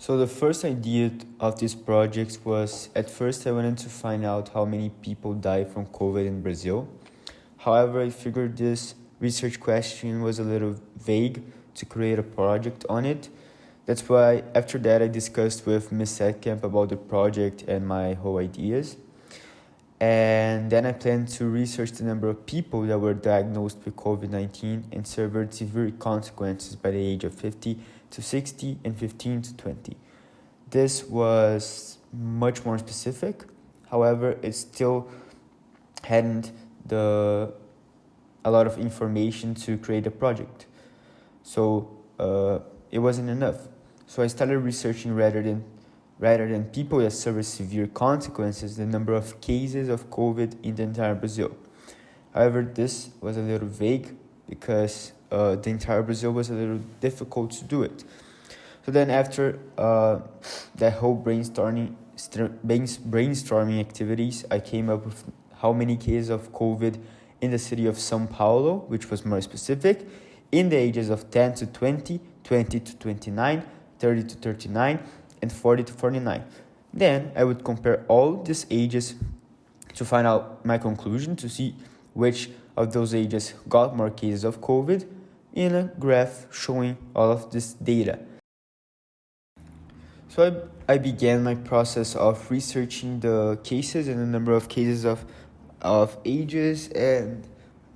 So the first idea of this project was, at first I wanted to find out how many people die from COVID in Brazil. However, I figured this research question was a little vague to create a project on it. That's why after that I discussed with Ms. Setkamp about the project and my whole ideas. And then I planned to research the number of people that were diagnosed with COVID-19 and suffered severe consequences by the age of 50 to 60 and 15 to 20. This was much more specific. However, it still hadn't a lot of information to create a project. So it wasn't enough. So I started researching rather than people that suffer severe consequences, the number of cases of COVID in the entire Brazil. However, this was a little vague because the entire Brazil was a little difficult to do it. So then after that whole brainstorming activities, I came up with how many cases of COVID in the city of São Paulo, which was more specific, in the ages of 10 to 20, 20 to 29, 30 to 39, and 40 to 49. Then I would compare all these ages to find out my conclusion, to see which of those ages got more cases of COVID in a graph showing all of this data. So I began my process of researching the cases and the number of cases of ages, and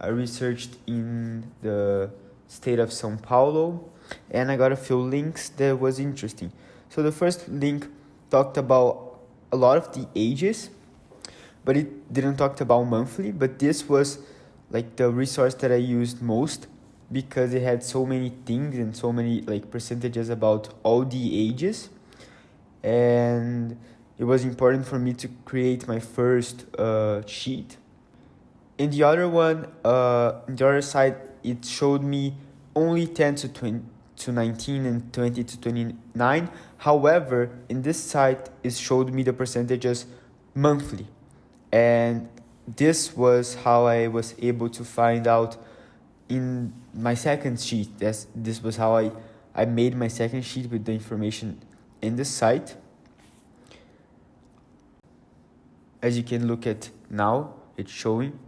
I researched in the state of São Paulo, and I got a few links that was interesting. So the first link talked about a lot of the ages, but it didn't talk about monthly, but this was like the resource that I used most because it had so many things and so many like percentages about all the ages, and it was important for me to create my first sheet. In the other one, in the other side, it showed me only 10 to 20 to 19 and 20 to 29. However, in this site, it showed me the percentages monthly. And this was how I was able to find out in my second sheet. This was how I made my second sheet with the information in the site. As you can look at now, it's showing.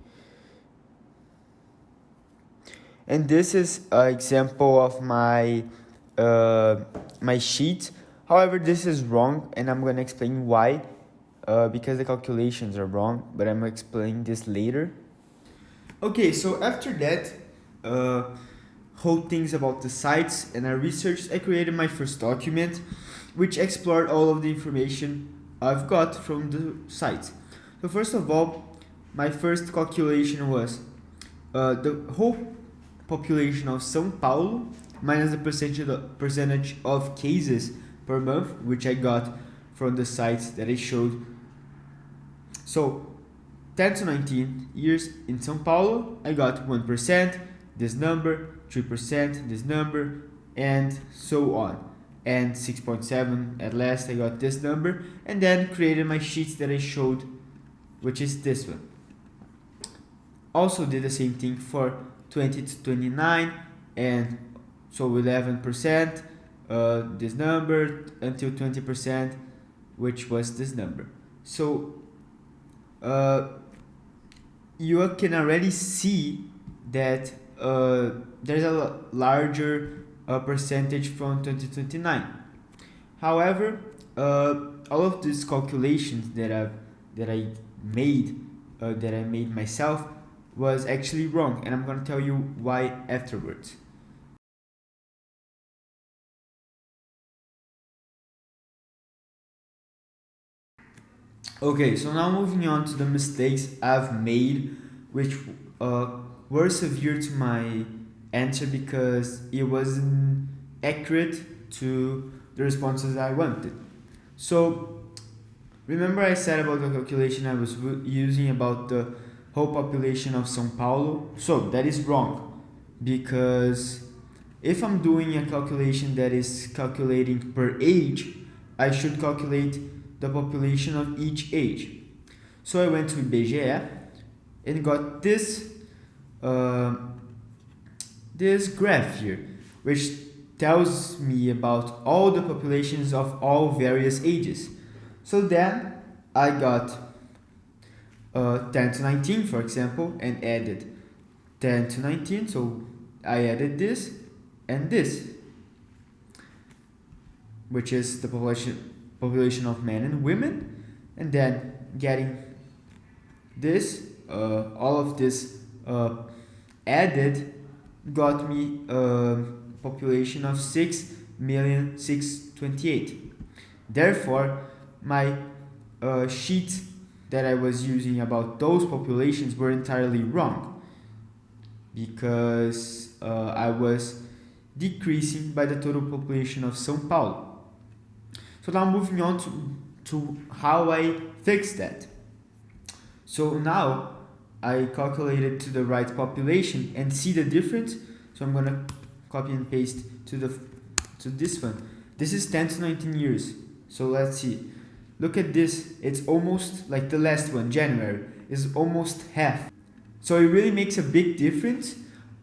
And this is an example of my sheet. However, this is wrong, and I'm going to explain why, because the calculations are wrong, but I'm going to explain this later. Okay, so after that, whole things about the sites and I created my first document, which explored all of the information I've got from the site. So first of all, my first calculation was the whole population of São Paulo minus the percentage of cases per month, which I got from the sites that I showed. So 10 to 19 years in São Paulo, I got 1%, this number, 3%, this number, and so on. And 6.7 at last, I got this number, and then created my sheets that I showed, which is this one. Also did the same thing for 20 to 29, and so 11%, this number, until 20%, which was this number. So you can already see that there's a larger percentage from 2029. However, all of these calculations that I made myself was actually wrong, and I'm going to tell you why afterwards. Okay, so now moving on to the mistakes I've made, which were severe to my answer because it wasn't accurate to the responses I wanted. So remember I said about the calculation I was using about the whole population of São Paulo? So that is wrong, because if I'm doing a calculation that is calculating per age, I should calculate the population of each age. So I went to IBGE and got this graph here, which tells me about all the populations of all various ages. So then I got 10 to 19, for example, and added 10 to 19. So I added this and this, which is the population of men and women, and then getting this, all of this added got me a population of 6,628,000. Therefore, my sheet that I was using about those populations were entirely wrong, because I was decreasing by the total population of São Paulo. So now moving on to how I fixed that. So now I calculated to the right population and see the difference. So I'm gonna copy and paste to this one. This is 10 to 19 years. So let's see. Look at this. It's almost like the last one, January, is almost half. So it really makes a big difference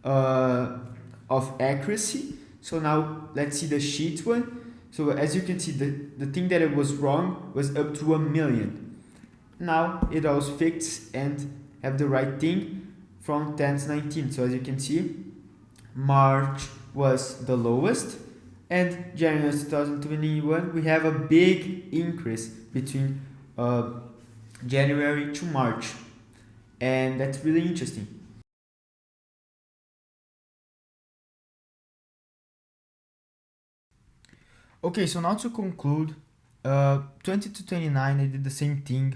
of accuracy. So now let's see the sheet one. So as you can see, the thing that it was wrong was up to 1 million. Now it was fixed and have the right thing from 10 to 19. So as you can see, March was the lowest, and January 2021 we have a big increase between January to March, and that's really interesting. Okay, so now to conclude, 20 to 29 I did the same thing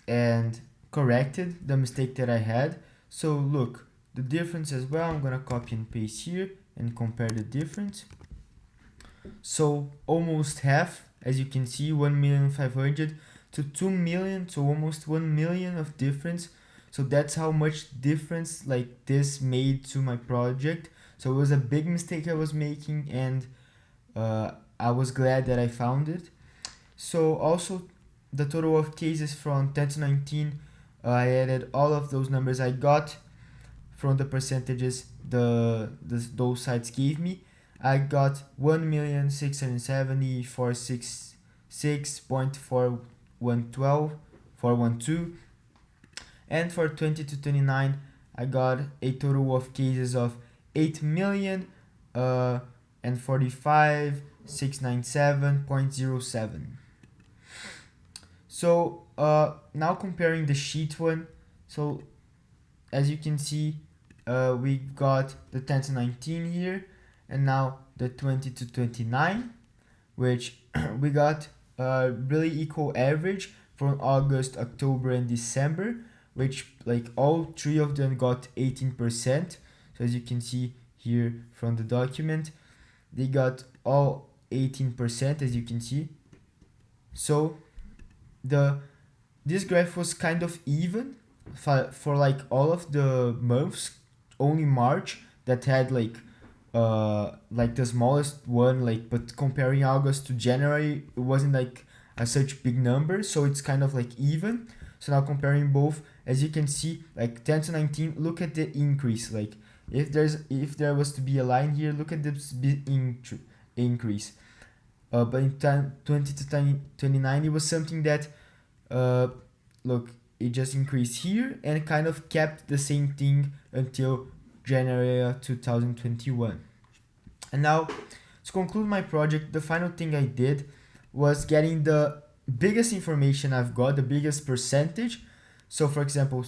and corrected the mistake that I had. So look, the difference as well, I'm gonna copy and paste here and compare the difference. So almost half, as you can see, 1,500,000 to 2 million, so almost 1 million of difference. So that's how much difference like this made to my project. So it was a big mistake I was making, and I was glad that I found it. So also the total of cases from 10 to 19, I added all of those numbers I got from the percentages those sites gave me. I got 1,676,466.412, and for 20 to 29 I got a total of cases of 8,000,000 and 45,697.07. So now comparing the sheet one, so as you can see, we got the 10 to 19 here, and now the 20 to 29, which we got really equal average from August, October, and December, which like all three of them got 18%. So as you can see here from the document, they got all 18%, as you can see. So this graph was kind of even for like all of the months. Only March that had like the smallest one, like, but comparing August to January, it wasn't like a such big number, so it's kind of like even. So now comparing both, as you can see, like 10 to 19, look at the increase. Like if there was to be a line here, look at this big increase. But in 20 to 29, it was something that look, it just increased here and kind of kept the same thing until January 2021. And now to conclude my project, the final thing I did was getting the biggest information I've got, the biggest percentage. So for example,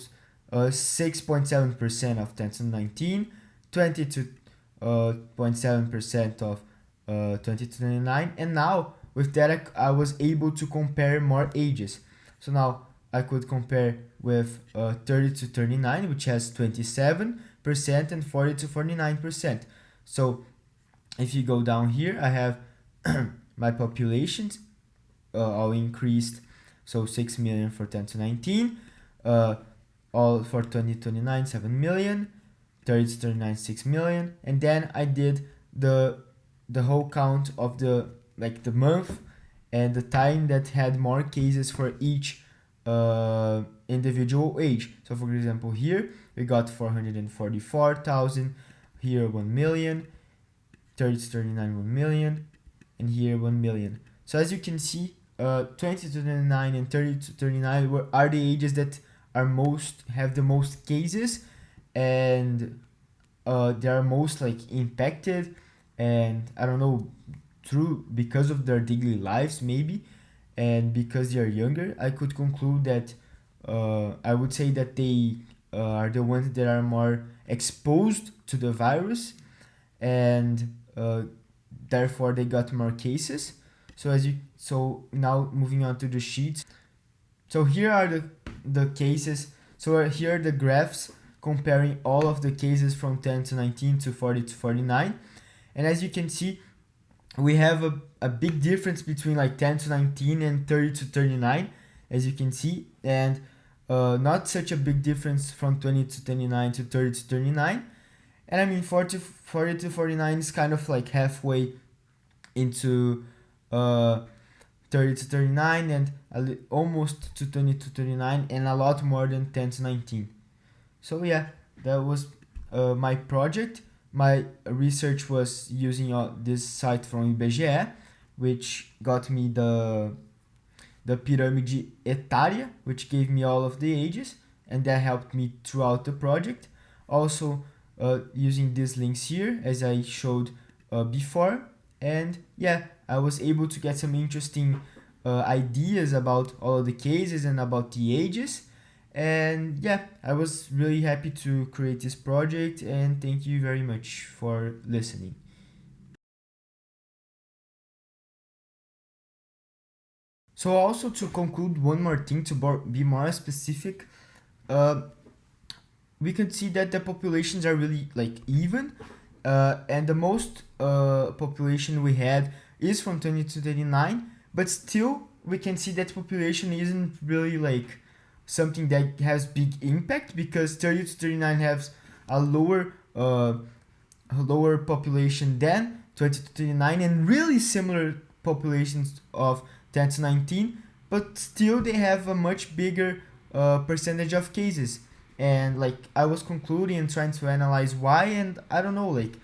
6.7% of 10 to 19, 22.7% of 20 to 29, and now with that I was able to compare more ages. So now I could compare with 30 to 39, which has 27%, and 40 to 49%. So if you go down here, I have my populations all increased. So 6 million for 10 to 19, all for 20 to 29, 7 million, 30 to 39, 6 million, and then I did the whole count of the month and the time that had more cases for each individual age. So for example, here we got 444,000, here 1 million, 30 to 39, 1 million, and here 1 million. So as you can see, 20 to 39 and 30 to 39 are the ages that have the most cases, and they are most like impacted, and I don't know, through because of their daily lives maybe, and because they are younger, I could conclude that I would say that they are the ones that are more exposed to the virus, and therefore they got more cases. So now moving on to the sheets. So here are the cases. So here are the graphs comparing all of the cases from 10 to 19 to 40 to 49. And as you can see, we have a big difference between like 10 to 19 and 30 to 39, as you can see, and not such a big difference from 20 to 29 to 30 to 39. And I mean 40 to 49 is kind of like halfway into 30 to 39, and almost to 20 to 39, and a lot more than 10 to 19. So yeah, that was my project. My research was using this site from IBGE, which got me the pyramid etária, which gave me all of the ages, and that helped me throughout the project. Also, using these links here, as I showed before, and yeah, I was able to get some interesting ideas about all of the cases and about the ages. And yeah, I was really happy to create this project, and thank you very much for listening. So also to conclude one more thing, to be more specific, uh, we can see that the populations are really like even, and the most population we had is from 20 to 39, but still we can see that population isn't really like something that has big impact, because 30 to 39 has a lower population than 20 to 39, and really similar populations of 10 to 19, but still they have a much bigger percentage of cases. And like I was concluding and trying to analyze why, and I don't know, like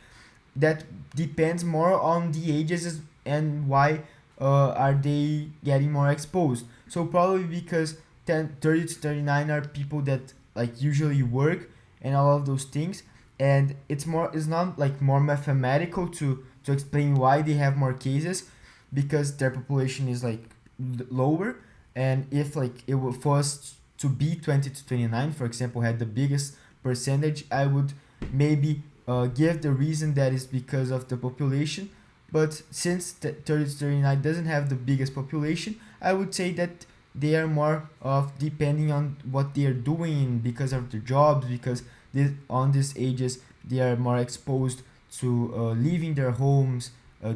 that depends more on the ages and why are they getting more exposed. So probably because 30 to 39 are people that like usually work and all of those things, and it's not like more mathematical to explain why they have more cases, because their population is like lower. And if like it was to be 20 to 29, for example, had the biggest percentage, I would maybe give the reason that is because of the population. But since 30 to 39 doesn't have the biggest population, I would say that they are more of depending on what they are doing because of their jobs, because on these ages they are more exposed to leaving their homes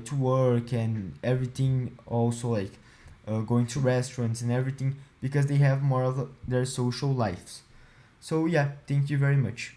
to work and everything, also like going to restaurants and everything, because they have more of their social lives. So yeah, thank you very much.